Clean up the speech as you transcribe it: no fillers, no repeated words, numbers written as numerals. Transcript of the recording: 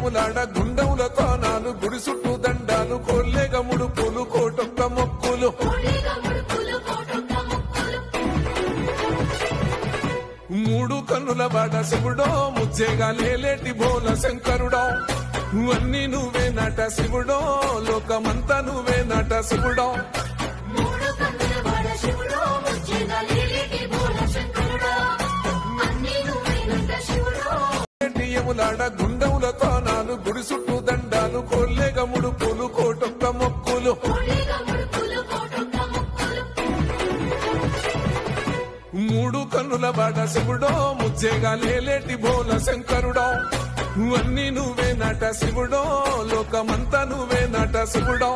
యములాడ గుండముల తానాలు గుడి చుట్టూ దండాలు కోల్లేగ ముడుపులు కోటొక్క మొక్కులు మూడు కన్నుల బాట శివుడో ముచ్చేగా లేలేటి బోల శంకరుడో అన్ని నువ్వే నట శివుడో లోకమంతా నువ్వే నట శివుడో యములాడ గుండముల తానాలు గుడి చుట్టూ దండాలు కోల్లేగ ముడుపులు కోటొక్క మొక్కులు మూడు కన్నుల బాట శివుడో ముచ్చేగా లేలేటి బోల శంకరుడో అన్ని నువ్వే నట శివుడో లోకమంతా నువ్వే నట శివుడో